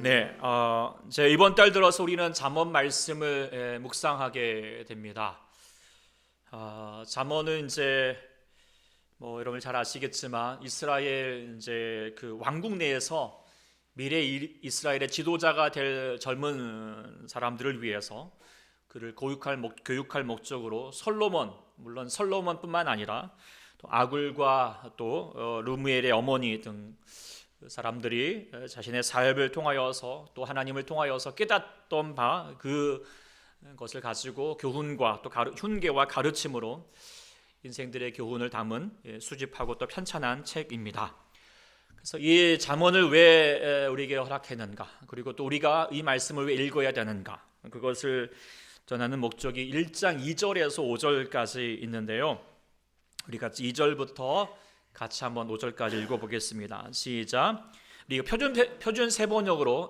네, 이제 이번 달 들어서 우리는 잠언 말씀을 묵상하게 됩니다. 잠언은 이제 뭐 여러분 잘 아시겠지만 이스라엘 이제 그 왕국 내에서 미래 이스라엘의 지도자가 될 젊은 사람들을 위해서 그를 교육할 목적으로 물론 솔로몬뿐만 아니라 또 아굴과 또 르무엘의 어머니 등 사람들이 자신의 사역을 통하여서 또 하나님을 통하여서 깨닫던 바 그것을 가지고 교훈과 또 훈계와 가르침으로 인생들의 교훈을 담은 수집하고 또 편찬한 책입니다. 그래서 이 잠언을 왜 우리에게 허락했는가, 그리고 또 우리가 이 말씀을 왜 읽어야 되는가, 그것을 전하는 목적이 1장 2절에서 5절까지 있는데요. 우리가 2절부터 같이 한번 5절까지 읽어보겠습니다. 시작. 우리가 표준 세번역으로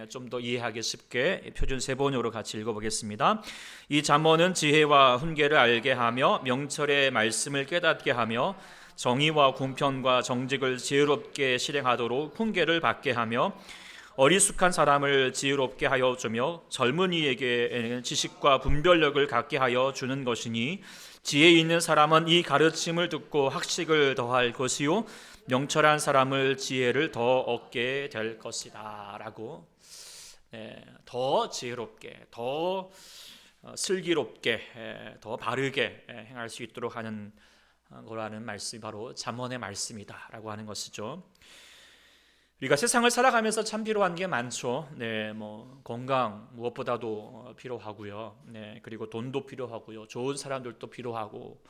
좀 더 이해하기 쉽게 표준 세번역으로 같이 읽어보겠습니다. 이 잠언은 지혜와 훈계를 알게 하며 명철의 말씀을 깨닫게 하며 정의와 공평과 정직을 지혜롭게 실행하도록 훈계를 받게 하며 어리숙한 사람을 지혜롭게 하여 주며 젊은이에게 지식과 분별력을 갖게 하여 주는 것이니 지혜 있는 사람은 이 가르침을 듣고 학식을 더할 것이요 명철한 사람을 지혜를 더 얻게 될 것이다 라고 더 지혜롭게 더 슬기롭게 더 바르게 행할 수 있도록 하는 거라는 말씀이 바로 잠언의 말씀이다 라고 하는 것이죠. 우리가 세상을 살아가면서 참 필요한 게 많죠. 뭐 건강 무엇보다도 필요하고요. 그리고 돈도 필요하고요. 좋은 사람들도 필요하고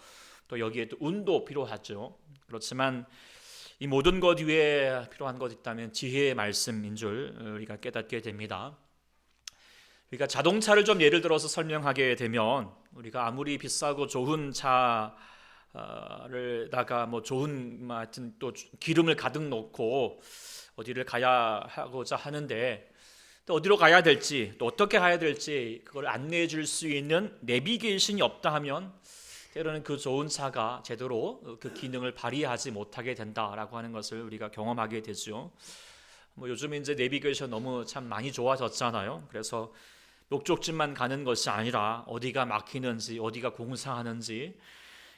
또 여기에 또 운도 필요하죠. 그렇지만 이 모든 것 위에 필요한 것 있다면 지혜의 말씀인 줄 우리가 깨닫게 됩니다. 우리가 자동차를 좀 예를 들어서 설명하게 되면 우리가 아무리 비싸고 좋은 차를 뭐 좋은 하여튼 또 기름을 가득 넣고 어디를 가야 하고자 하는데 또 어디로 가야 될지 또 어떻게 가야 될지 그걸 안내해 줄 수 있는 내비게이션이 없다 하면 때로는 그 좋은 차가 제대로 그 기능을 발휘하지 못하게 된다라고 하는 것을 우리가 경험하게 되죠. 뭐 요즘 이제 내비게이션 너무 참 많이 좋아졌잖아요. 그래서 목적지만 가는 것이 아니라 어디가 막히는지 어디가 공사하는지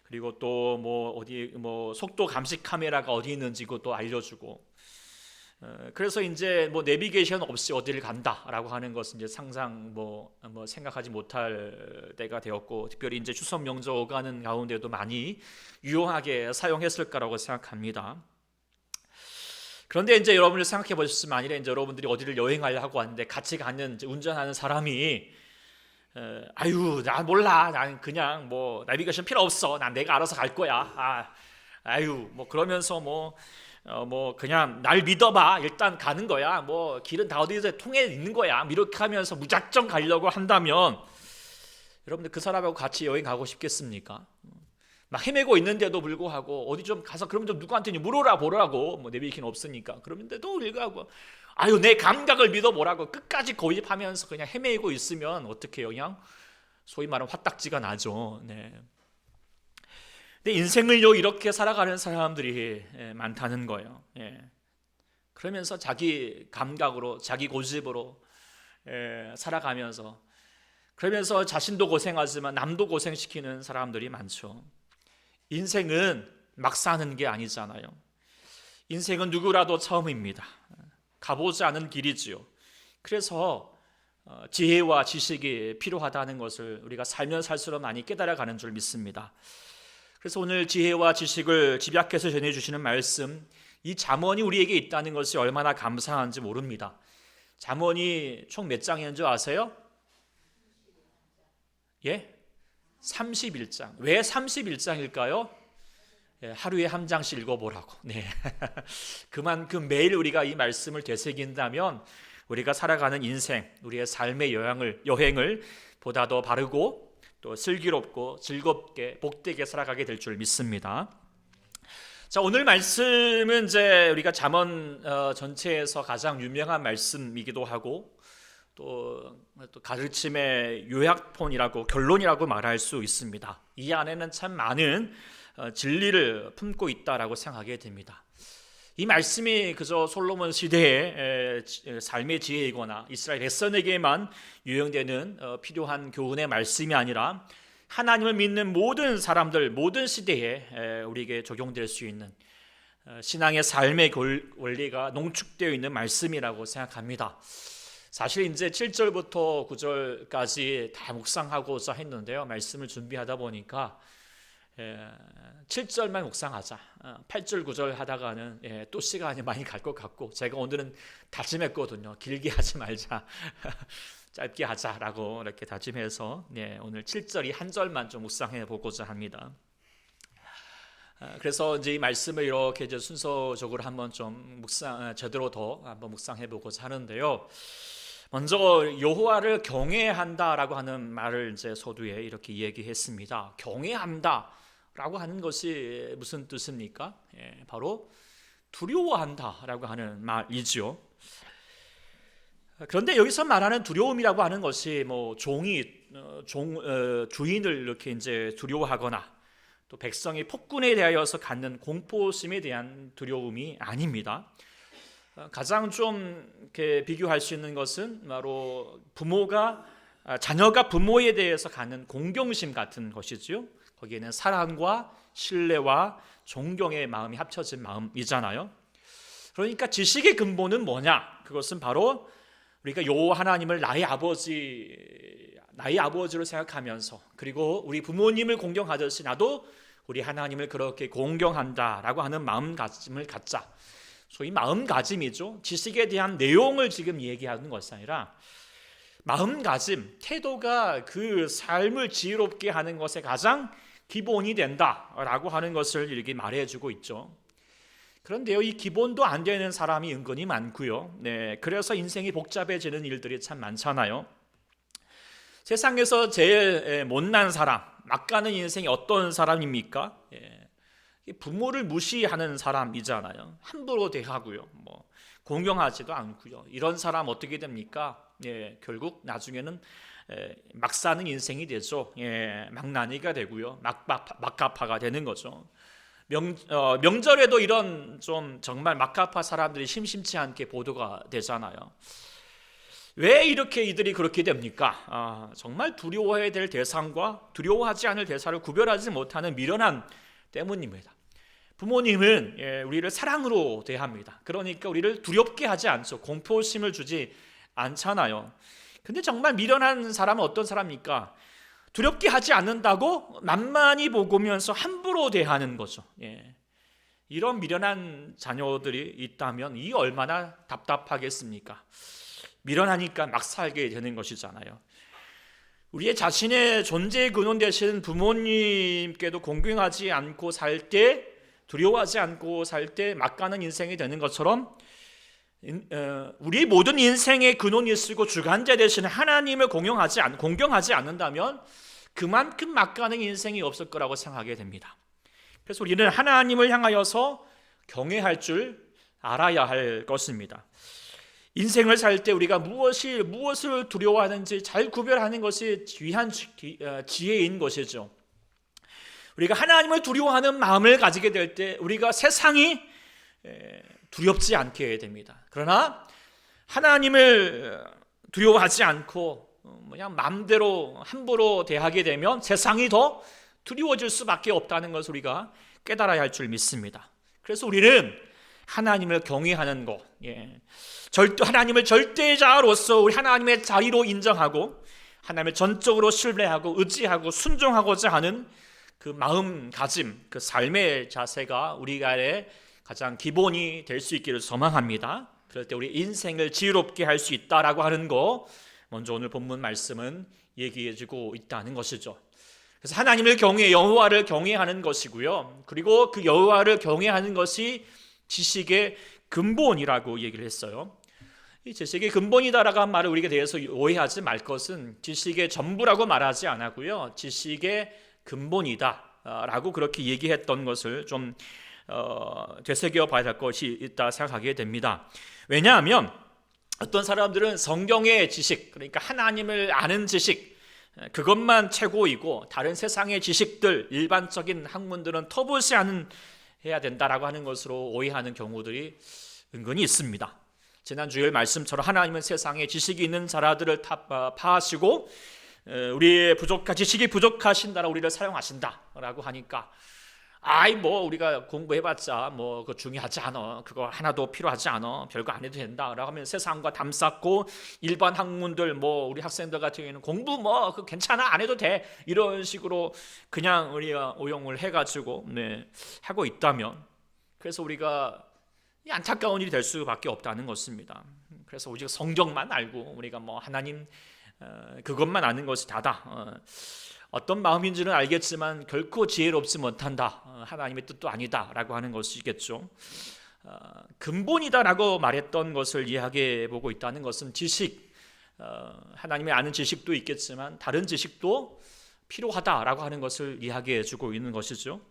그리고 또 뭐 어디 뭐 속도 감식 카메라가 어디 있는지 그것도 알려주고 그래서 이제 뭐 내비게이션 없이 어디를 간다라고 하는 것은 이제 상상 뭐 생각하지 못할 때가 되었고 특별히 이제 추석 명절 오가는 가운데도 많이 유용하게 사용했을 거라고 생각합니다. 그런데 이제 여러분들 생각해 보셨으면 만일에 이제 여러분들이 어디를 여행하려고 하는데 같이 가는 이제 운전하는 사람이 아유 나 몰라 난 그냥 뭐 내비게이션 필요 없어 난 내가 알아서 갈 거야 아유 뭐 그러면서 뭐 그냥 날 믿어봐 일단 가는 거야 뭐 길은 다 어디서 통해 있는 거야 이렇게 하면서 무작정 가려고 한다면 여러분들 그 사람하고 같이 여행 가고 싶겠습니까? 막 헤매고 있는데도 불구하고 어디 좀 가서 그러면 좀 누구한테 물어라 보라고 뭐 내비게이션 없으니까 그러는데도 읽어하고 아유 내 감각을 믿어보라고 끝까지 고집하면서 그냥 헤매고 있으면 어떻게 그냥 소위 말하면 화딱지가 나죠. 근데 인생을요 이렇게 살아가는 사람들이 많다는 거예요. 그러면서 자기 감각으로 자기 고집으로 살아가면서 그러면서 자신도 고생하지만 남도 고생시키는 사람들이 많죠. 인생은 막 사는 게 아니잖아요. 인생은 누구라도 처음입니다. 가보지 않은 길이지요. 그래서 지혜와 지식이 필요하다는 것을 우리가 살면 살수록 많이 깨달아가는 줄 믿습니다. 그래서 오늘 지혜와 지식을 집약해서 전해주시는 말씀 이 잠언이 우리에게 있다는 것이 얼마나 감사한지 모릅니다. 잠언이 총 몇 장인 줄 아세요? 31장. 왜 31장일까요? 하루에 한 장씩 읽어보라고. 그만큼 매일 우리가 이 말씀을 되새긴다면 우리가 살아가는 인생, 우리의 삶의 여행을 보다 더 바르고 또 슬기롭고 즐겁게 복되게 살아가게 될 줄 믿습니다. 자, 오늘 말씀은 이제 우리가 잠언 전체에서 가장 유명한 말씀이기도 하고 또 가르침의 요약본이라고 결론이라고 말할 수 있습니다. 이 안에는 참 많은 진리를 품고 있다라고 생각하게 됩니다. 이 말씀이 그저 솔로몬 시대의 삶의 지혜이거나 이스라엘 백성에게만 유용되는 필요한 교훈의 말씀이 아니라 하나님을 믿는 모든 사람들, 모든 시대에 우리에게 적용될 수 있는 신앙의 삶의 원리가 농축되어 있는 말씀이라고 생각합니다. 사실 이제 7절부터 9절까지 다 묵상하고자 했는데요. 말씀을 준비하다 보니까 7절만 묵상하자, 8절 9절 하다가는 또 시간이 많이 갈 것 같고, 제가 오늘은 다짐했거든요. 길게 하지 말자, 짧게 하자라고 이렇게 다짐해서 오늘 7절 한 절만 좀 묵상해 보고자 합니다. 그래서 이제 이 말씀을 이렇게 이제 순서적으로 한번 좀 제대로 더 한번 묵상해 보고자 하는데요. 먼저 여호와를 경외한다라고 하는 말을 이제 서두에 이렇게 얘기했습니다. 경외한다라고 하는 것이 무슨 뜻입니까? 바로 두려워한다라고 하는 말이죠. 그런데 여기서 말하는 두려움이라고 하는 것이 뭐 주인을 이렇게 이제 두려워하거나 또 백성이 폭군에 대하여서 갖는 공포심에 대한 두려움이 아닙니다. 가장 좀 이렇게 비교할 수 있는 것은 바로 자녀가 부모에 대해서 갖는 공경심 같은 것이죠. 거기에는 사랑과 신뢰와 존경의 마음이 합쳐진 마음이잖아요. 그러니까 지식의 근본은 뭐냐? 그것은 바로 우리가 여호와 하나님을 나의 아버지로 생각하면서, 그리고 우리 부모님을 공경하듯이 나도 우리 하나님을 그렇게 공경한다라고 하는 마음가짐을 갖자. 소위 마음가짐이죠. 지식에 대한 내용을 지금 얘기하는 것이 아니라 마음가짐, 태도가 그 삶을 지혜롭게 하는 것에 가장 기본이 된다라고 하는 것을 이렇게 말해주고 있죠. 그런데요, 이 기본도 안 되는 사람이 은근히 많고요. 그래서 인생이 복잡해지는 일들이 참 많잖아요. 세상에서 제일 못난 사람, 막가는 인생이 어떤 사람입니까? 부모를 무시하는 사람이잖아요. 함부로 대하고요, 공경하지도 않고요. 이런 사람 어떻게 됩니까? 결국 나중에는 막 사는 인생이 되죠. 막나니가 되고요, 막가파가 되는 거죠. 명절에도 이런 좀 정말 막가파 사람들이 심심치 않게 보도가 되잖아요. 왜 이렇게 이들이 그렇게 됩니까? 정말 두려워해야 될 대상과 두려워하지 않을 대상을 구별하지 못하는 미련함 때문입니다. 부모님은 우리를 사랑으로 대합니다. 그러니까 우리를 두렵게 하지 않죠. 공포심을 주지 않잖아요. 근데 정말 미련한 사람은 어떤 사람입니까? 두렵게 하지 않는다고 만만히 보면서 함부로 대하는 거죠. 이런 미련한 자녀들이 있다면 이 얼마나 답답하겠습니까? 미련하니까 막 살게 되는 것이잖아요. 우리의 자신의 존재의 근원 되신 부모님께도 공경하지 않고 살 때, 두려워하지 않고 살 때 막가는 인생이 되는 것처럼 우리 모든 인생의 근원이 쓰고 주관자 되시는 하나님을 공경하지 않는다면 그만큼 막가는 인생이 없을 거라고 생각하게 됩니다. 그래서 우리는 하나님을 향하여서 경외할 줄 알아야 할 것입니다. 인생을 살 때 우리가 무엇을 두려워하는지 잘 구별하는 것이 귀한 지혜인 것이죠. 우리가 하나님을 두려워하는 마음을 가지게 될 때 우리가 세상이 두렵지 않게 됩니다. 그러나 하나님을 두려워하지 않고 그냥 마음대로 함부로 대하게 되면 세상이 더 두려워질 수밖에 없다는 것을 우리가 깨달아야 할 줄 믿습니다. 그래서 우리는 하나님을 경외하는 것, 하나님을 절대자로서 우리 하나님의 자리로 인정하고 하나님을 전적으로 신뢰하고 의지하고 순종하고자 하는 그 마음가짐, 그 삶의 자세가 우리가의 가장 기본이 될 수 있기를 소망합니다. 그럴 때 우리 인생을 지혜롭게 할 수 있다라고 하는 거 먼저 오늘 본문 말씀은 얘기해주고 있다는 것이죠. 그래서 하나님을 여호와를 경외하는 것이고요. 그리고 그 여호와를 경외하는 것이 지식의 근본이라고 얘기를 했어요. 이 지식의 근본이다라고 한 말을 우리가 대해서 오해하지 말 것은 지식의 전부라고 말하지 않았고요. 지식의 근본이다라고 그렇게 얘기했던 것을 좀 되새겨 봐야 할 것이 있다 생각하게 됩니다. 왜냐하면 어떤 사람들은 성경의 지식, 그러니까 하나님을 아는 지식, 그것만 최고이고 다른 세상의 지식들, 일반적인 학문들은 터부시 않은 해야 된다라고 하는 것으로 오해하는 경우들이 은근히 있습니다. 지난 주일 말씀처럼 하나님은 세상에 지식이 있는 자라들을 파하시고 우리의 지식이 부족하신다라 우리를 사용하신다라고 하니까 우리가 공부해봤자 그거 중요하지 않아, 그거 하나도 필요하지 않아, 별거 안 해도 된다라고 하면 세상과 담쌓고 일반 학문들 우리 학생들 같은 경우에는 공부 그거 괜찮아, 안 해도 돼, 이런 식으로 그냥 우리가 오용을 해가지고 하고 있다면, 그래서 우리가 안타까운 일이 될 수밖에 없다는 것입니다. 그래서 오직 성경만 알고 우리가 하나님 그것만 아는 것이 다다, 어떤 마음인지는 알겠지만 결코 지혜롭지 못한다, 하나님의 뜻도 아니다라고 하는 것이겠죠. 근본이다라고 말했던 것을 이야기해 보고 있다는 것은 지식, 하나님의 아는 지식도 있겠지만 다른 지식도 필요하다라고 하는 것을 이야기해 주고 있는 것이죠.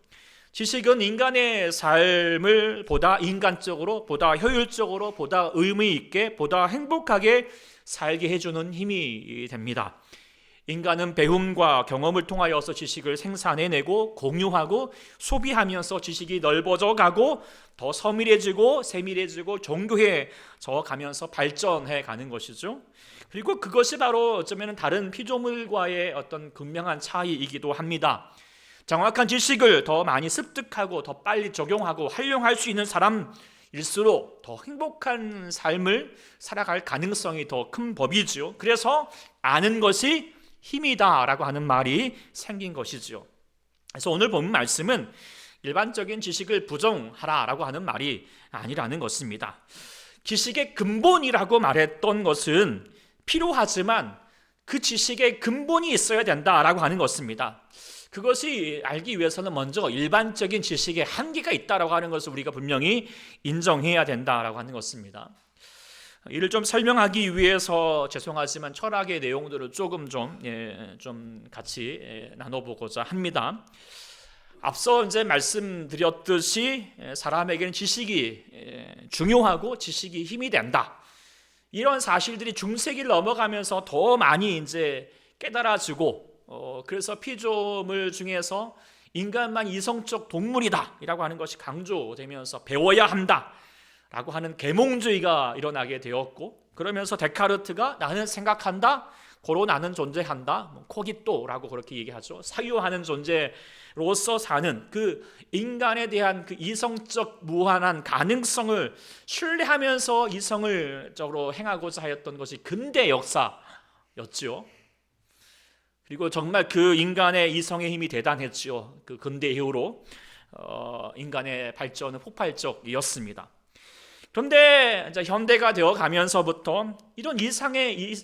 지식은 인간의 삶을 보다 인간적으로, 보다 효율적으로, 보다 의미 있게, 보다 행복하게 살게 해주는 힘이 됩니다. 인간은 배움과 경험을 통하여서 지식을 생산해내고 공유하고 소비하면서 지식이 넓어져 가고 더 서밀해지고 세밀해지고 정교해져 가면서 발전해 가는 것이죠. 그리고 그것이 바로 어쩌면 다른 피조물과의 어떤 극명한 차이이기도 합니다. 정확한 지식을 더 많이 습득하고 더 빨리 적용하고 활용할 수 있는 사람일수록 더 행복한 삶을 살아갈 가능성이 더 큰 법이죠. 그래서 아는 것이 힘이다라고 하는 말이 생긴 것이죠. 그래서 오늘 본 말씀은 일반적인 지식을 부정하라라고 하는 말이 아니라는 것입니다. 지식의 근본이라고 말했던 것은 필요하지만 그 지식의 근본이 있어야 된다라고 하는 것입니다. 그것이 알기 위해서는 먼저 일반적인 지식에 한계가 있다라고 하는 것을 우리가 분명히 인정해야 된다라고 하는 것입니다. 이를 좀 설명하기 위해서 죄송하지만 철학의 내용들을 조금 좀 같이 나눠보고자 합니다. 앞서 이제 말씀드렸듯이 사람에게는 지식이 중요하고 지식이 힘이 된다, 이런 사실들이 중세기를 넘어가면서 더 많이 이제 깨달아지고, 그래서 피조물 중에서 인간만 이성적 동물이다 라고 하는 것이 강조되면서 배워야 한다 라고 하는 계몽주의가 일어나게 되었고, 그러면서 데카르트가 나는 생각한다, 고로 나는 존재한다, 코기또라고 그렇게 얘기하죠. 사유하는 존재로서 사는 그 인간에 대한 그 이성적 무한한 가능성을 신뢰하면서 이성을 적으로 행하고자 하였던 것이 근대 역사였지요. 그리고 정말 그 인간의 이성의 힘이 대단했지요. 그 근대 이후로 인간의 발전은 폭발적이었습니다. 그런데 이제 현대가 되어 가면서부터 이런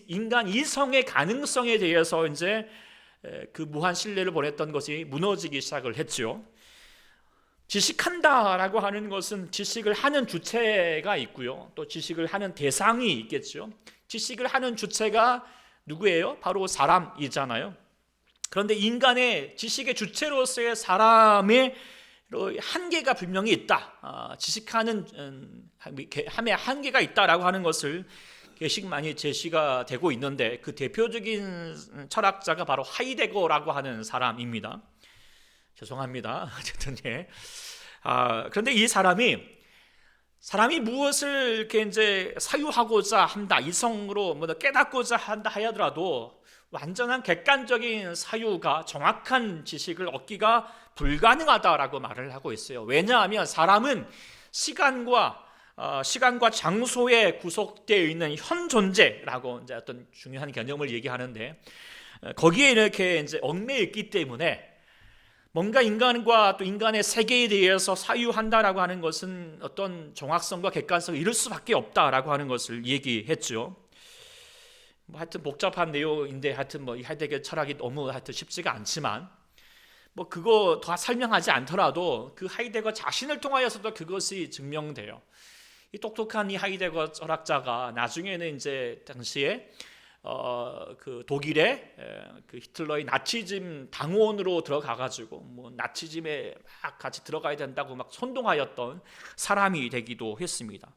인간 이성의 가능성에 대해서 이제 그 무한 신뢰를 보냈던 것이 무너지기 시작을 했죠. 지식한다라고 하는 것은 지식을 하는 주체가 있고요, 또 지식을 하는 대상이 있겠죠. 지식을 하는 주체가 누구예요? 바로 사람이잖아요. 그런데 인간의 지식의 주체로서의 사람의 한계가 분명히 있다. 지식하는 함에 한계가 있다라고 하는 것을 많이 제시가 되고 있는데, 그 대표적인 철학자가 바로 하이데거라고 하는 사람입니다. 죄송합니다. 어쨌든 그런데 이 사람이 무엇을 이렇게 이제 사유하고자 한다, 이성으로 깨닫고자 한다 하더라도 완전한 객관적인 사유가 정확한 지식을 얻기가 불가능하다라고 말을 하고 있어요. 왜냐하면 사람은 시간과 장소에 구속되어 있는 현 존재라고 이제 어떤 중요한 개념을 얘기하는데, 거기에 이렇게 이제 얽매여 있기 때문에 뭔가 인간과 또 인간의 세계에 대해서 사유한다라고 하는 것은 어떤 정확성과 객관성을 잃을 수밖에 없다라고 하는 것을 얘기했죠. 하여튼 복잡한 내용인데, 하여튼 이 하이데거 철학이 너무 쉽지가 않지만, 그거 더 설명하지 않더라도 그 하이데거 자신을 통하여서도 그것이 증명돼요. 이 똑똑한 이 하이데거 철학자가 나중에는 이제 당시에 그 독일의 그 히틀러의 나치즘 당원으로 들어가가지고 나치즘에 막 같이 들어가야 된다고 막 선동하였던 사람이 되기도 했습니다.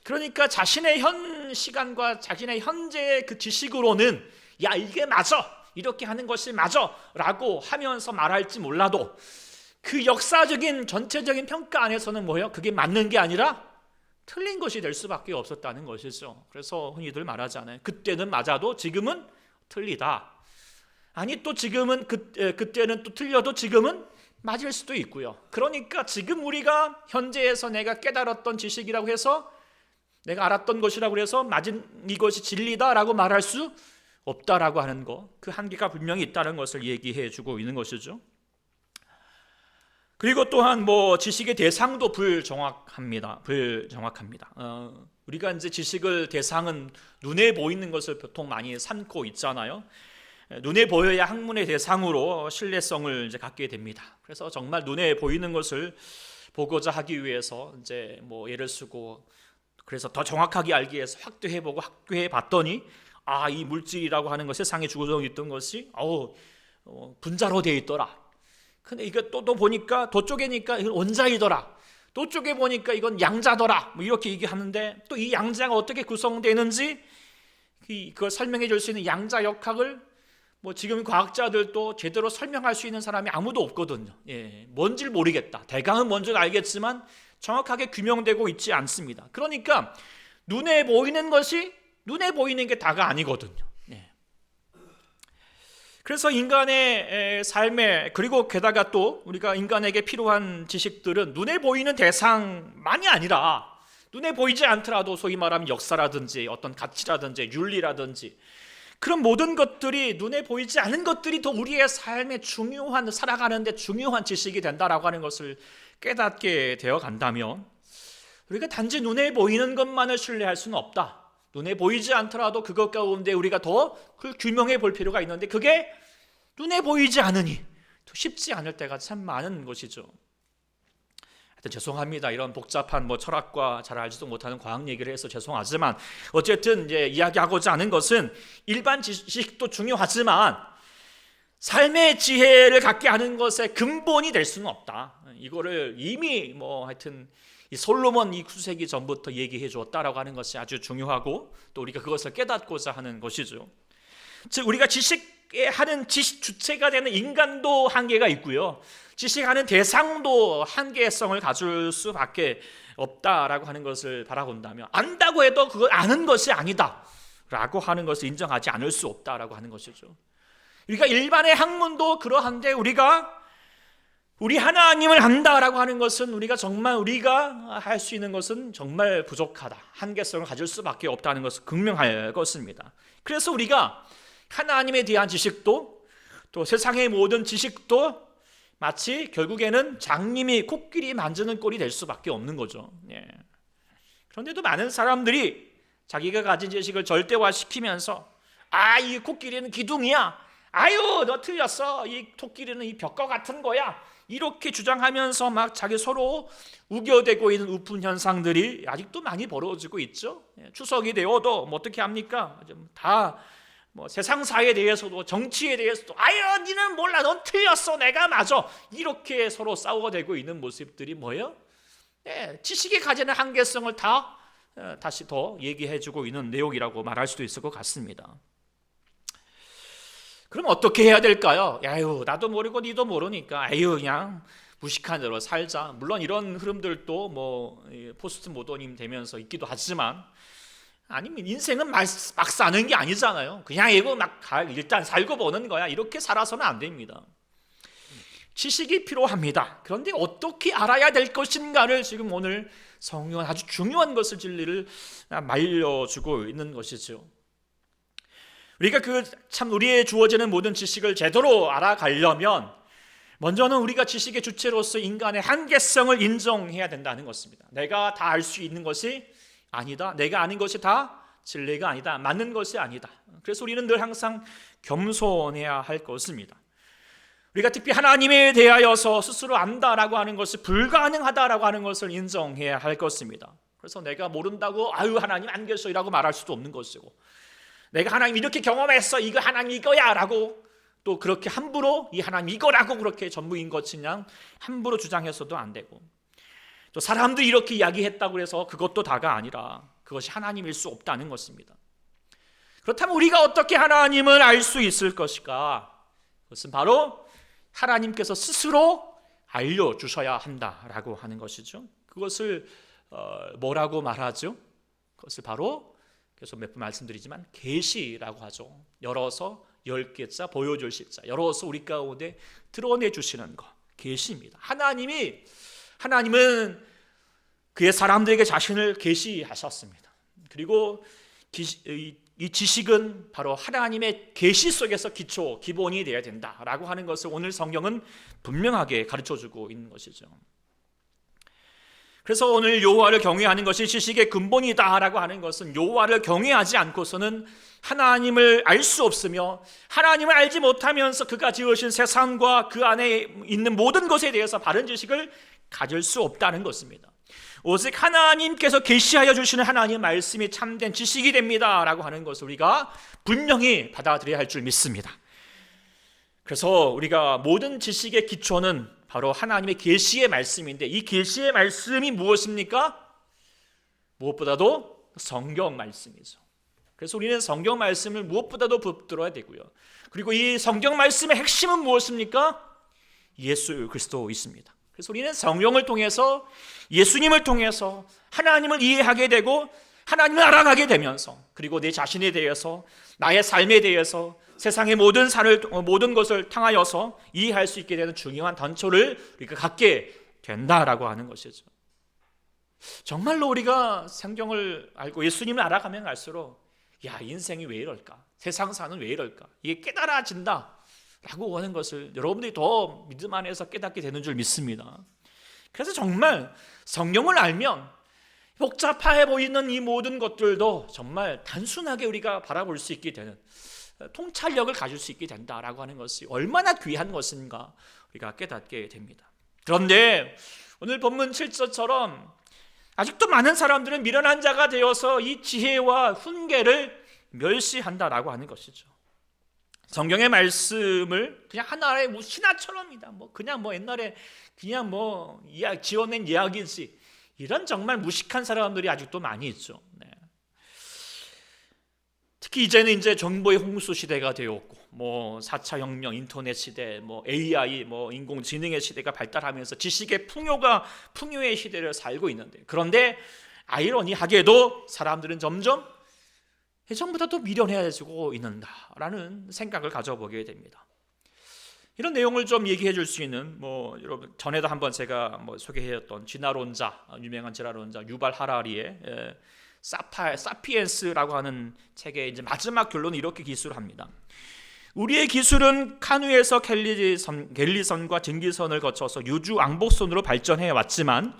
그러니까 자신의 현 시간과 자신의 현재의 그 지식으로는 이게 맞아, 이렇게 하는 것이 맞아 라고 하면서 말할지 몰라도, 그 역사적인 전체적인 평가 안에서는 뭐예요? 그게 맞는 게 아니라 틀린 것이 될 수밖에 없었다는 것이죠. 그래서 흔히들 말하잖아요. 그때는 맞아도 지금은 틀리다. 아니 또 지금은 그때는 또 틀려도 지금은 맞을 수도 있고요. 그러니까 지금 우리가 현재에서 내가 깨달았던 지식이라고 해서 내가 알았던 것이라고 해서 맞은 이것이 진리다라고 말할 수 없다라고 하는 것, 그 한계가 분명히 있다는 것을 얘기해 주고 있는 것이죠. 그리고 또한 지식의 대상도 불정확합니다. 우리가 이제 지식을 대상은 눈에 보이는 것을 보통 많이 삼고 있잖아요. 눈에 보여야 학문의 대상으로 신뢰성을 이제 갖게 됩니다. 그래서 정말 눈에 보이는 것을 보고자 하기 위해서 이제 예를 쓰고 그래서 더 정확하게 알기 위해서 확대해보고 확대해봤더니 이 물질이라고 하는 것 세상에 주어져 있던 것이 분자로 되어 있더라. 근데 이거 또 보니까 도쪽에니까 이건 원자이더라. 도쪽에 보니까 이건 양자더라. 이렇게 얘기하는데 또 이 양자가 어떻게 구성되는지 그걸 설명해 줄 수 있는 양자 역학을 지금 과학자들도 제대로 설명할 수 있는 사람이 아무도 없거든요. 뭔지를 모르겠다. 대강은 뭔지를 알겠지만 정확하게 규명되고 있지 않습니다. 그러니까 눈에 보이는 것이 눈에 보이는 게 다가 아니거든요. 그래서 인간의 삶에 그리고 게다가 또 우리가 인간에게 필요한 지식들은 눈에 보이는 대상만이 아니라 눈에 보이지 않더라도 소위 말하면 역사라든지 어떤 가치라든지 윤리라든지 그런 모든 것들이 눈에 보이지 않은 것들이 더 우리의 삶에 중요한 살아가는 데 중요한 지식이 된다라고 하는 것을 깨닫게 되어 간다면 우리가 단지 눈에 보이는 것만을 신뢰할 수는 없다. 눈에 보이지 않더라도 그것 가운데 우리가 더 그걸 규명해 볼 필요가 있는데 그게 눈에 보이지 않으니 쉽지 않을 때가 참 많은 것이죠. 하여튼 죄송합니다. 이런 복잡한 철학과 잘 알지도 못하는 과학 얘기를 해서 죄송하지만 어쨌든 이제 이야기하고자 하는 것은 일반 지식도 중요하지만 삶의 지혜를 갖게 하는 것의 근본이 될 수는 없다. 이거를 이미 하여튼 이 솔로몬 이 9세기 전부터 얘기해 주었다라고 하는 것이 아주 중요하고 또 우리가 그것을 깨닫고자 하는 것이죠. 즉 우리가 지식하는 지식 주체가 되는 인간도 한계가 있고요. 지식하는 대상도 한계성을 가질 수밖에 없다라고 하는 것을 바라본다면 안다고 해도 그걸 아는 것이 아니다라고 하는 것을 인정하지 않을 수 없다라고 하는 것이죠. 우리가 일반의 학문도 그러한데 우리 하나님을 안다라고 하는 것은 우리가 할 수 있는 것은 정말 부족하다. 한계성을 가질 수밖에 없다는 것을 극명할 것입니다. 그래서 우리가 하나님에 대한 지식도 또 세상의 모든 지식도 마치 결국에는 장님이 코끼리 만지는 꼴이 될 수밖에 없는 거죠. 그런데도 많은 사람들이 자기가 가진 지식을 절대화시키면서 이 코끼리는 기둥이야. 아유 너 틀렸어. 이 토끼리는 이 벽과 같은 거야. 이렇게 주장하면서 막 자기 서로 우겨대고 있는 우픈 현상들이 아직도 많이 벌어지고 있죠. 추석이 되어도 어떻게 합니까? 다 세상사에 대해서도 정치에 대해서도 아유 니는 몰라 넌 틀렸어 내가 맞아 이렇게 서로 싸워대고 있는 모습들이 뭐예요? 지식이 가지는 한계성을 다시 더 얘기해주고 있는 내용이라고 말할 수도 있을 것 같습니다. 그럼 어떻게 해야 될까요? 아유 나도 모르고 니도 모르니까 아유 그냥 무식한 대로 살자. 물론 이런 흐름들도 포스트 모더님 되면서 있기도 하지만 아니면 인생은 막 사는 게 아니잖아요. 그냥 이거 일단 살고 보는 거야. 이렇게 살아서는 안 됩니다. 지식이 필요합니다. 그런데 어떻게 알아야 될 것인가를 지금 오늘 성경은 아주 중요한 것을 진리를 말려주고 있는 것이죠. 우리가 우리의 주어지는 모든 지식을 제대로 알아가려면 먼저는 우리가 지식의 주체로서 인간의 한계성을 인정해야 된다는 것입니다. 내가 다 알 수 있는 것이 아니다. 내가 아는 것이 다 진리가 아니다. 맞는 것이 아니다. 그래서 우리는 늘 항상 겸손해야 할 것입니다. 우리가 특히 하나님에 대하여서 스스로 안다라고 하는 것이 불가능하다라고 하는 것을 인정해야 할 것입니다. 그래서 내가 모른다고 아유 하나님 안 계셔라고 말할 수도 없는 것이고 내가 하나님 이렇게 경험했어 이거 하나님 이거야 라고 또 그렇게 함부로 이 하나님 이거라고 그렇게 전부인 것이 그냥 함부로 주장해서도 안 되고 또 사람들이 이렇게 이야기했다고 해서 그것도 다가 아니라 그것이 하나님일 수 없다는 것입니다. 그렇다면 우리가 어떻게 하나님을 알 수 있을 것일까? 그것은 바로 하나님께서 스스로 알려주셔야 한다라고 하는 것이죠. 그것을 뭐라고 말하죠? 그것을 바로 계속 몇 번 말씀드리지만 계시라고 하죠. 열어서 10개자 보여줄 십자, 열어서 우리 가운데 드러내 주시는 것, 계시입니다. 하나님은 그의 사람들에게 자신을 계시하셨습니다. 그리고 이 지식은 바로 하나님의 계시 속에서 기본이 되어야 된다라고 하는 것을 오늘 성경은 분명하게 가르쳐주고 있는 것이죠. 그래서 오늘 여호와를 경외하는 것이 지식의 근본이다라고 하는 것은 여호와를 경외하지 않고서는 하나님을 알 수 없으며 하나님을 알지 못하면서 그가 지으신 세상과 그 안에 있는 모든 것에 대해서 바른 지식을 가질 수 없다는 것입니다. 오직 하나님께서 계시하여 주시는 하나님의 말씀이 참된 지식이 됩니다라고 하는 것을 우리가 분명히 받아들여야 할 줄 믿습니다. 그래서 우리가 모든 지식의 기초는 바로 하나님의 계시의 말씀인데, 이 계시의 말씀이 무엇입니까? 무엇보다도 성경 말씀이죠. 그래서 우리는 성경 말씀을 무엇보다도 붙들어야 되고요. 그리고 이 성경 말씀의 핵심은 무엇입니까? 예수 그리스도이십니다. 그래서 우리는 성경을 통해서, 예수님을 통해서 하나님을 이해하게 되고 하나님을 알아가게 되면서, 그리고 내 자신에 대해서, 나의 삶에 대해서, 세상의 모든 것을 통하여서 이해할 수 있게 되는 중요한 단초를 우리가 갖게 된다라고 하는 것이죠. 정말로 우리가 성경을 알고 예수님을 알아가면 갈수록 인생이 왜 이럴까? 세상사는 왜 이럴까? 이게 깨달아진다라고 하는 것을 여러분들이 더 믿음 안에서 깨닫게 되는 줄 믿습니다. 그래서 정말 성경을 알면 복잡해 보이는 이 모든 것들도 정말 단순하게 우리가 바라볼 수 있게 되는, 통찰력을 가질 수 있게 된다라고 하는 것이 얼마나 귀한 것인가 우리가 깨닫게 됩니다. 그런데 오늘 본문 7절처럼 아직도 많은 사람들은 미련한 자가 되어서 이 지혜와 훈계를 멸시한다라고 하는 것이죠. 성경의 말씀을 그냥 하나의 신화처럼이다, 그냥 옛날에 그냥 지어낸 이야기지, 이런 정말 무식한 사람들이 아직도 많이 있죠. 특히 이제는 정보의 홍수 시대가 되었고, 4차 혁명, 인터넷 시대, AI, 인공지능의 시대가 발달하면서 지식의 풍요의 시대를 살고 있는데, 그런데 아이러니하게도 사람들은 점점 예전보다 더 미련해지고 있는다라는 생각을 가져보게 됩니다. 이런 내용을 좀 얘기해 줄 수 있는, 여러분 전에도 한번 제가 소개했던 유명한 진화론자 유발 하라리의 사피엔스라고 하는 책의 이제 마지막 결론은 이렇게 기술을 합니다. 우리의 기술은 카누에서 갤리선과 증기선을 거쳐서 유주 왕복선으로 발전해 왔지만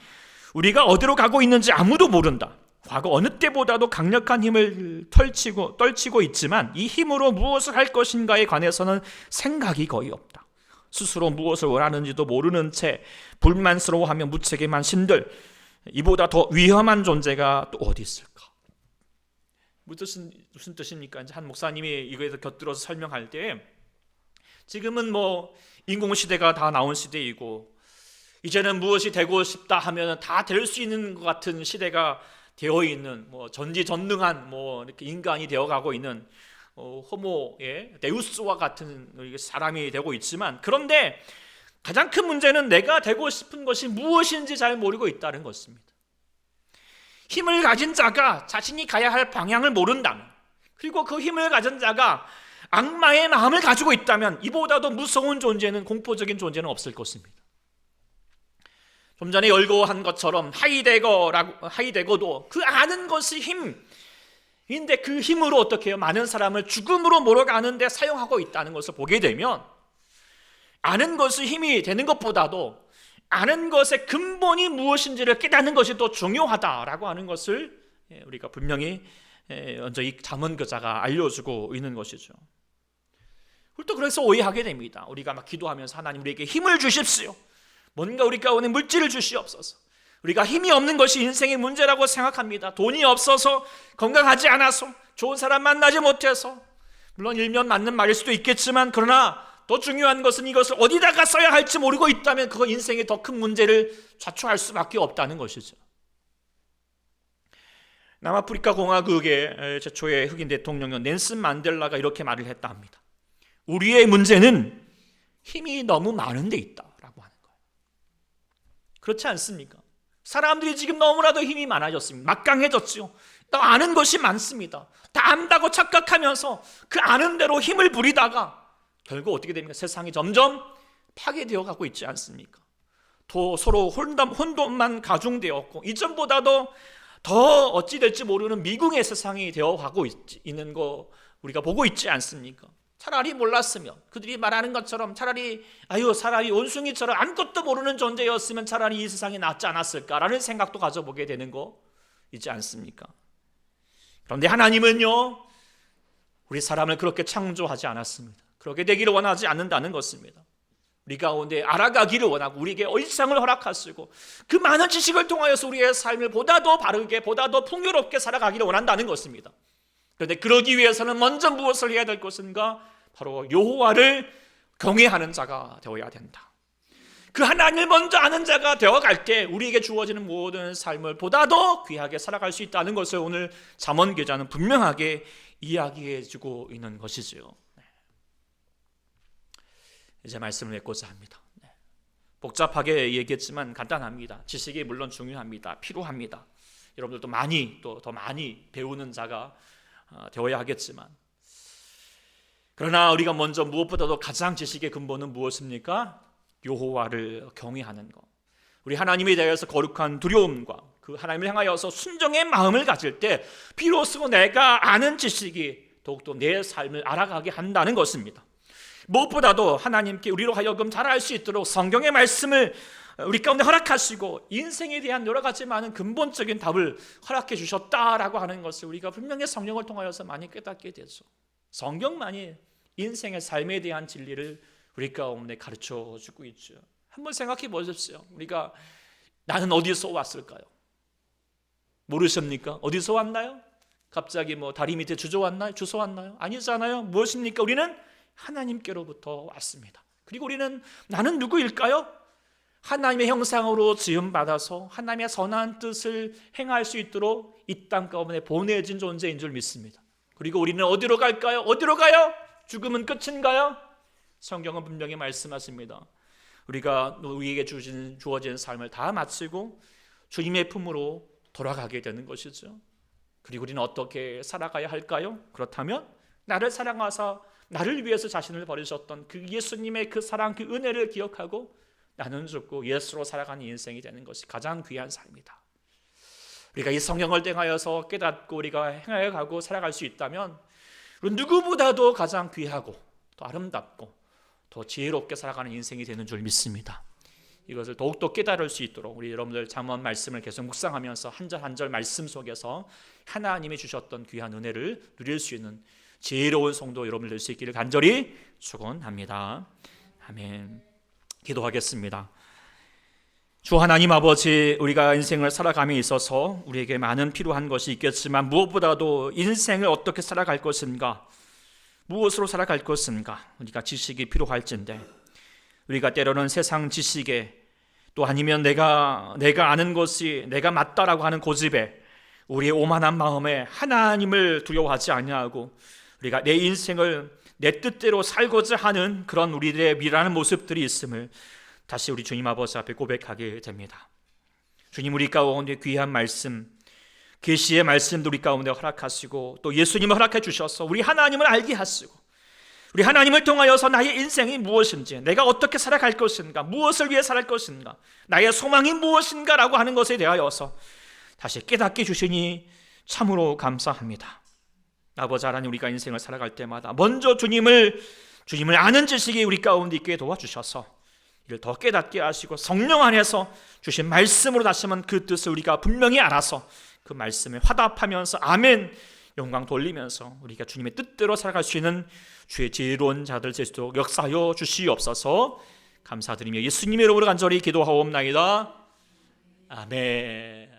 우리가 어디로 가고 있는지 아무도 모른다. 과거 어느 때보다도 강력한 힘을 떨치고 있지만 이 힘으로 무엇을 할 것인가에 관해서는 생각이 거의 없다. 스스로 무엇을 원하는지도 모르는 채 불만스러워하며 무책임한 신들, 이보다 더 위험한 존재가 또 어디 있을까? 무슨 뜻입니까? 한 목사님이 이거에서 곁들여서 설명할 때, 지금은 인공시대가 다 나온 시대이고 이제는 무엇이 되고 싶다 하면 다 될 수 있는 것 같은 시대가 되어 있는, 전지전능한 이렇게 인간이 되어가고 있는 호모의 데우스와 같은 사람이 되고 있지만, 그런데 가장 큰 문제는 내가 되고 싶은 것이 무엇인지 잘 모르고 있다는 것입니다. 힘을 가진 자가 자신이 가야 할 방향을 모른다면, 그리고 그 힘을 가진 자가 악마의 마음을 가지고 있다면 이보다도 무서운 존재는, 공포적인 존재는 없을 것입니다. 좀 전에 열거한 것처럼 하이데거도 그 아는 것이 힘인데 그 힘으로 어떻게 해요? 많은 사람을 죽음으로 몰아가는데 사용하고 있다는 것을 보게 되면, 아는 것이 힘이 되는 것보다도 아는 것의 근본이 무엇인지를 깨닫는 것이 더 중요하다라고 하는 것을 우리가 분명히 먼저 이 잠언교자가 알려주고 있는 것이죠. 또 그래서 오해하게 됩니다. 우리가 막 기도하면서 하나님 우리에게 힘을 주십시오, 뭔가 우리 가운데 물질을 주시옵소서. 우리가 힘이 없는 것이 인생의 문제라고 생각합니다. 돈이 없어서, 건강하지 않아서, 좋은 사람 만나지 못해서, 물론 일면 맞는 말일 수도 있겠지만, 그러나 더 중요한 것은 이것을 어디다가 써야 할지 모르고 있다면 그거 인생의 더 큰 문제를 자초할 수밖에 없다는 것이죠. 남아프리카 공화국의 최초의 흑인 대통령은 넬슨 만델라가 이렇게 말을 했다 합니다. 우리의 문제는 힘이 너무 많은 데 있다라고 하는 거예요. 그렇지 않습니까? 사람들이 지금 너무나도 힘이 많아졌습니다. 막강해졌죠. 더 아는 것이 많습니다. 다 안다고 착각하면서 그 아는 대로 힘을 부리다가 결국 어떻게 됩니까? 세상이 점점 파괴되어 가고 있지 않습니까? 더 서로 혼돈만 가중되었고 이전보다도 더 어찌 될지 모르는 미궁의 세상이 되어가고 있는 거 우리가 보고 있지 않습니까? 차라리 몰랐으면, 그들이 말하는 것처럼 차라리 원숭이처럼 아무것도 모르는 존재였으면 차라리 이 세상이 낫지 않았을까라는 생각도 가져보게 되는 거 있지 않습니까? 그런데 하나님은요, 우리 사람을 그렇게 창조하지 않았습니다. 그렇게 되기를 원하지 않는다는 것입니다. 우리 가운데 알아가기를 원하고 우리에게 일상을 허락하시고 그 많은 지식을 통하여서 우리의 삶을 보다 더 바르게, 보다 더 풍요롭게 살아가기를 원한다는 것입니다. 그런데 그러기 위해서는 먼저 무엇을 해야 될 것인가? 바로 여호와를 경외하는 자가 되어야 된다. 그 하나님을 먼저 아는 자가 되어갈 때 우리에게 주어지는 모든 삶을 보다 더 귀하게 살아갈 수 있다는 것을 오늘 잠언 기자는 분명하게 이야기해주고 있는 것이지요. 이제 말씀을 맺고자 합니다. 복잡하게 얘기했지만 간단합니다. 지식이 물론 중요합니다. 필요합니다. 여러분들도 더 많이 배우는 자가 되어야 하겠지만, 그러나 우리가 먼저 무엇보다도 가장 지식의 근본은 무엇입니까? 여호와를 경외하는 것. 우리 하나님에 대해서 거룩한 두려움과 그 하나님을 향하여서 순종의 마음을 가질 때 비로소 내가 아는 지식이 더욱더 내 삶을 알아가게 한다는 것입니다. 무엇보다도 하나님께 우리로 하여금 잘 알 수 있도록 성경의 말씀을 우리 가운데 허락하시고 인생에 대한 여러 가지 많은 근본적인 답을 허락해 주셨다라고 하는 것을 우리가 분명히 성경을 통하여서 많이 깨닫게 되죠. 성경만이 인생의 삶에 대한 진리를 우리 가운데 가르쳐 주고 있죠. 한번 생각해 보십시오. 우리가 나는 어디서 왔을까요? 모르십니까? 어디서 왔나요? 갑자기 다리 밑에 주워왔나요? 아니잖아요. 무엇입니까? 우리는 하나님께로부터 왔습니다. 그리고 우리는 나는 누구일까요? 하나님의 형상으로 지음받아서 하나님의 선한 뜻을 행할 수 있도록 이 땅 가운데 보내진 존재인 줄 믿습니다. 그리고 우리는 어디로 갈까요? 어디로 가요? 죽음은 끝인가요? 성경은 분명히 말씀하십니다. 우리가 우리에게 주어진 삶을 다 마치고 주님의 품으로 돌아가게 되는 것이죠. 그리고 우리는 어떻게 살아가야 할까요? 그렇다면 나를 사랑하사 나를 위해서 자신을 버리셨던 그 예수님의 그 사랑, 그 은혜를 기억하고 나는 죽고 예수로 살아가는 인생이 되는 것이 가장 귀한 삶이다. 우리가 이 성경을 통하여서 깨닫고 우리가 행해가고 살아갈 수 있다면 누구보다도 가장 귀하고 더 아름답고 더 지혜롭게 살아가는 인생이 되는 줄 믿습니다. 이것을 더욱더 깨달을 수 있도록 우리 여러분들 잠언 말씀을 계속 묵상하면서 한 절 한 절 말씀 속에서 하나님이 주셨던 귀한 은혜를 누릴 수 있는 지혜로운 성도 여러분들 될 수 있기를 간절히 축원합니다. 아멘. 기도하겠습니다. 주 하나님 아버지, 우리가 인생을 살아감에 있어서 우리에게 많은 필요한 것이 있겠지만 무엇보다도 인생을 어떻게 살아갈 것인가, 무엇으로 살아갈 것인가, 우리가 지식이 필요할진데 우리가 때로는 세상 지식에 또 아니면 내가 아는 것이 내가 맞다라고 하는 고집에 우리의 오만한 마음에 하나님을 두려워하지 아니하고 우리가 내 인생을 내 뜻대로 살고자 하는 그런 우리들의 미련한 모습들이 있음을 다시 우리 주님 아버지 앞에 고백하게 됩니다. 주님, 우리 가운데 귀한 말씀, 계시의 말씀도 우리 가운데 허락하시고 또 예수님을 허락해 주셔서 우리 하나님을 알게 하시고 우리 하나님을 통하여서 나의 인생이 무엇인지, 내가 어떻게 살아갈 것인가, 무엇을 위해 살아갈 것인가, 나의 소망이 무엇인가라고 하는 것에 대하여서 다시 깨닫게 주시니 참으로 감사합니다. 아버지 하나님, 우리가 인생을 살아갈 때마다 먼저 주님을 아는 지식이 우리 가운데 있게 도와주셔서 이를 더 깨닫게 하시고 성령 안에서 주신 말씀으로 다시 한번 그 뜻을 우리가 분명히 알아서 그 말씀에 화답하면서 아멘 영광 돌리면서 우리가 주님의 뜻대로 살아갈 수 있는 주의 지혜로운 자들 될 수 있도록 역사하여 주시옵소서. 감사드리며 예수님의 이름으로 간절히 기도하옵나이다. 아멘.